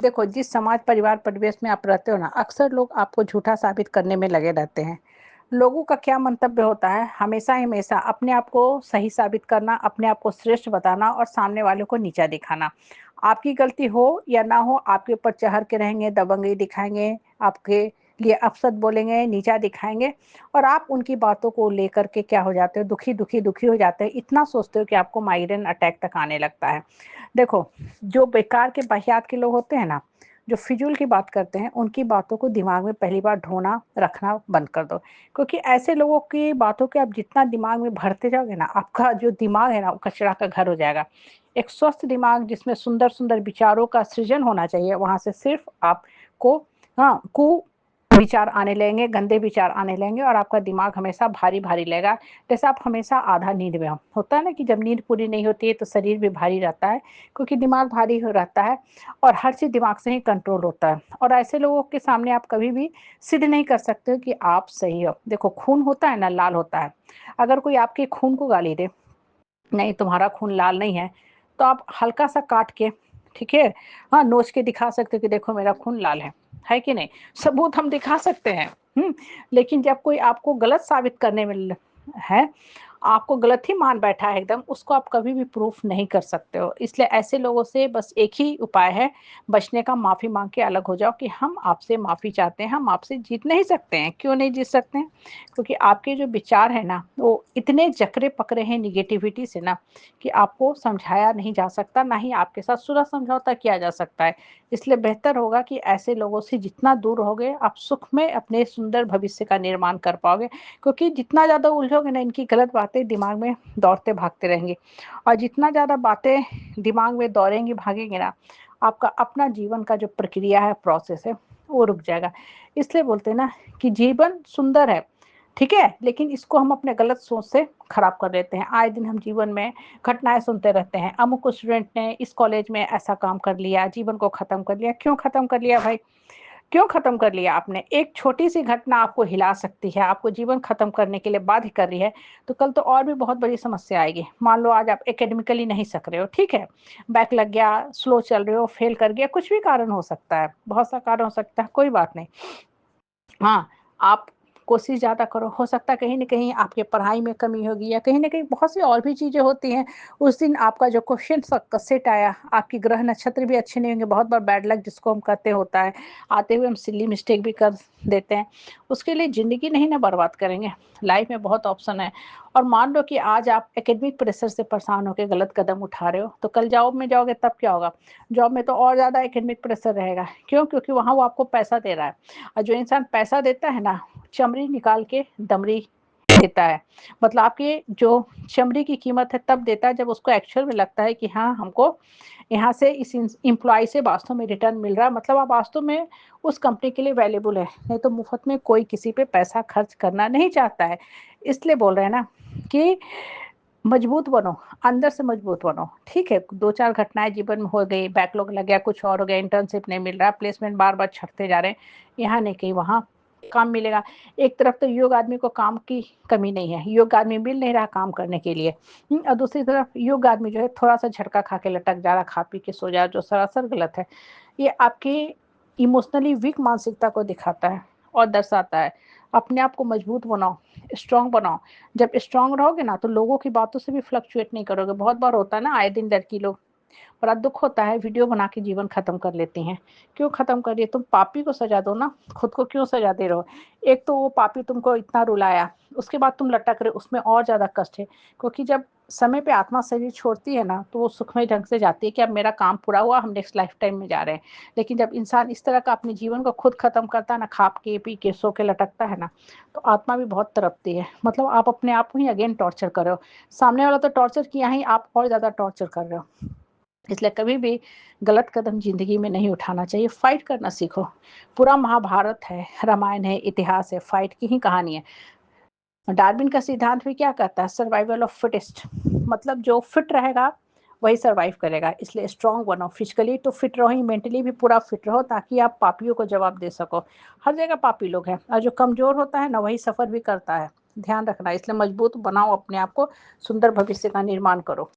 देखो, जिस समाज, परिवार, परिवेश में आप रहते हो ना, अक्सर लोग आपको झूठा साबित करने में लगे रहते हैं। लोगों का क्या मंतव्य होता है, हमेशा अपने आप को सही साबित करना, अपने आप को श्रेष्ठ बताना और सामने वाले को नीचा दिखाना। आपकी गलती हो या ना हो, आपके ऊपर चढ़ के रहेंगे, दबंगई दिखाएँगे, आपके लिए अपशब्द बोलेंगे, नीचा दिखाएँगे और आप उनकी बातों को लेकर के क्या हो जाते हो, दुखी हो जाते हैं। इतना सोचते हो कि आपको माइग्रेन अटैक तक आने लगता है। देखो, जो बेकार के वाहियात के लोग होते हैं ना, जो फिजूल की बात करते हैं, उनकी बातों को दिमाग में पहली बार ढोना रखना बंद कर दो। क्योंकि ऐसे लोगों की बातों के आप जितना दिमाग में भरते जाओगे ना, आपका जो दिमाग है ना, वो कचरा का घर हो जाएगा। एक स्वस्थ दिमाग जिसमें सुंदर सुंदर विचारों का सृजन होना चाहिए, वहां से सिर्फ आपको हाँ कु विचार आने लगेंगे, गंदे विचार आने लगेंगे और आपका दिमाग हमेशा भारी भारी लगेगा। जैसे आप हमेशा आधा नींद में हो, होता है ना कि जब नींद पूरी नहीं होती है तो शरीर भी भारी रहता है, क्योंकि दिमाग भारी हो रहता है और हर चीज़ दिमाग से ही कंट्रोल होता है। और ऐसे लोगों के सामने आप कभी भी सिद्ध नहीं कर सकते हो कि आप सही हो। देखो, खून होता है ना, लाल होता है। अगर कोई आपके खून को गाली दे, नहीं तुम्हारा खून लाल नहीं है, तो आप हल्का सा काट के, ठीक है, हाँ, नोच के दिखा सकते हो कि देखो मेरा खून लाल है कि नहीं? सबूत हम दिखा सकते हैं। लेकिन जब कोई आपको गलत साबित करने में है, आपको गलत ही मान बैठा है एकदम, उसको आप कभी भी प्रूफ नहीं कर सकते हो। इसलिए ऐसे लोगों से बस एक ही उपाय है बचने का, माफी मांग के अलग हो जाओ कि हम आपसे माफी चाहते हैं, हम आपसे जीत नहीं सकते हैं। क्यों नहीं जीत सकते हैं? क्योंकि आपके जो विचार है ना, वो इतने जकरे पकड़े हैं निगेटिविटी से ना, कि आपको समझाया नहीं जा सकता, ना ही आपके साथ सुलह समझौता किया जा सकता है। इसलिए बेहतर होगा कि ऐसे लोगों से जितना दूर रहोगे, आप सुख में अपने सुंदर भविष्य का निर्माण कर पाओगे। क्योंकि जितना ज़्यादा उलझोगे ना, इनकी गलत बातें दिमाग में दौड़ते भागते रहेंगी और जितना ज़्यादा बातें दिमाग में दौड़ेंगी भागेंगे ना, आपका अपना जीवन का जो प्रक्रिया है, प्रोसेस है, वो रुक जाएगा। इसलिए बोलते हैं ना कि जीवन सुंदर है, ठीक है, लेकिन इसको हम अपने गलत सोच से खराब कर देते हैं। आए दिन हम जीवन में घटनाएं सुनते रहते हैं, अमुक स्टूडेंट ने इस कॉलेज में ऐसा काम कर लिया, जीवन को खत्म कर लिया। क्यों खत्म कर लिया भाई? क्यों खत्म कर लिया आपने? एक छोटी सी घटना आपको हिला सकती है, आपको जीवन खत्म करने के लिए बाध्य कर रही है, तो कल तो और भी बहुत बड़ी समस्या आएगी। मान लो आज आप एकेडमिकली नहीं सक रहे हो, ठीक है, बैक लग गया, स्लो चल रहे हो, फेल कर गया, कुछ भी कारण हो सकता है, बहुत सा कारण हो सकता है, कोई बात नहीं। हाँ, आप कोशिश ज़्यादा करो, हो सकता है कहीं न कहीं आपके पढ़ाई में कमी होगी या कहीं न कहीं बहुत सी और भी चीज़ें होती हैं। उस दिन आपका जो क्वेश्चन स सेट आया, आपकी ग्रह नक्षत्र भी अच्छे नहीं होंगे, बहुत बार बैड लक जिसको हम कहते होता है, आते हुए हम सिली मिस्टेक भी कर देते हैं। उसके लिए ज़िंदगी नहीं ना बर्बाद करेंगे, लाइफ में बहुत ऑप्शन है। और मान लो कि आज आप एकेडमिक प्रेशर से परेशान होके गलत कदम उठा रहे हो, तो कल जॉब में जाओगे तब क्या होगा? जॉब में तो और ज़्यादा एकेडमिक प्रेशर रहेगा। क्यों? क्योंकि वहाँ वो आपको पैसा दे रहा है। और जो इंसान पैसा देता है ना, चमड़ी निकाल के दमड़ी देता है। मतलब आपकी जो चमड़ी की कीमत है तब देता है जब उसको एक्चुअल में लगता है कि हाँ, हमको यहाँ से इस एम्प्लॉय से वास्तव में रिटर्न मिल रहा है, मतलब आप वास्तव में उस कंपनी के लिए वैल्यूएबल है। नहीं तो मुफ्त में कोई किसी पे पैसा खर्च करना नहीं चाहता है। इसलिए बोल रहे हैं ना कि मजबूत बनो, अंदर से मजबूत बनो, ठीक है? 2-4 घटनाएँ जीवन में हो गई, बैकलॉग लग गया, कुछ और हो गया, इंटर्नशिप नहीं मिल रहा, प्लेसमेंट बार-बार छँटते जा रहे हैं, यहाँ नहीं कहीं वहाँ काम मिलेगा। एक तरफ तो योग्य आदमी को काम की कमी नहीं है, योग्य आदमी मिल नहीं रहा काम करने के लिए। और दूसरी तरफ योग्य आदमी जो है थोड़ा-सा झटका खा के लटक जा रहा, खा पी के सो जा रहा, जो सरासर गलत है। ये आपकी इमोशनली वीक मानसिकता को दिखाता है और दर्शाता है। अपने आप को मजबूत बनाओ, स्ट्रॉन्ग बनाओ। जब स्ट्रॉन्ग रहोगे ना, तो लोगों की बातों से भी फ्लक्चुएट नहीं करोगे। बहुत बार होता है ना, आए दिन लड़की लोग, बड़ा दुःख होता है, वीडियो बना के जीवन खत्म कर लेती हैं। क्यों खत्म कर रही है? तुम पापी को सज़ा दो ना, खुद को क्यों सज़ा दे रहे हो? एक तो वो पापी तुमको इतना रुलाया, उसके बाद तुम लटक रहे हो, उसमें और ज़्यादा कष्ट है। क्योंकि जब समय पे आत्मा शरीर छोड़ती है ना, तो वो सुखमय ढंग से जाती है कि अब मेरा काम पूरा हुआ, हम नेक्स्ट लाइफ टाइम में जा रहे हैं। लेकिन जब इंसान इस तरह का अपने जीवन को खुद खत्म करता है ना, खा के, पी के, सो के लटकता है ना, तो आत्मा भी बहुत तड़पती है। मतलब आप अपने आप को ही अगेन टॉर्चर कर रहे हो। सामने वाला तो टॉर्चर किया ही, आप और ज़्यादा टॉर्चर कर रहे हो। इसलिए कभी भी गलत कदम ज़िंदगी में नहीं उठाना चाहिए, फाइट करना सीखो। पूरा महाभारत है, रामायण है, इतिहास है, फाइट की ही कहानी है। डार्विन का सिद्धांत भी क्या कहता है? सर्वाइवल ऑफ फिटेस्ट, मतलब जो फिट रहेगा वही सर्वाइव करेगा। इसलिए स्ट्रांग बनो, फिजिकली तो फिट रहो ही, मेंटली भी पूरा फिट रहो, ताकि आप पापियों को जवाब दे सको। हर जगह पापी लोग हैं और जो कमज़ोर होता है ना, वही सफ़र भी करता है। ध्यान रखना, इसलिए मजबूत बनाओ अपने आप को, सुंदर भविष्य का निर्माण करो।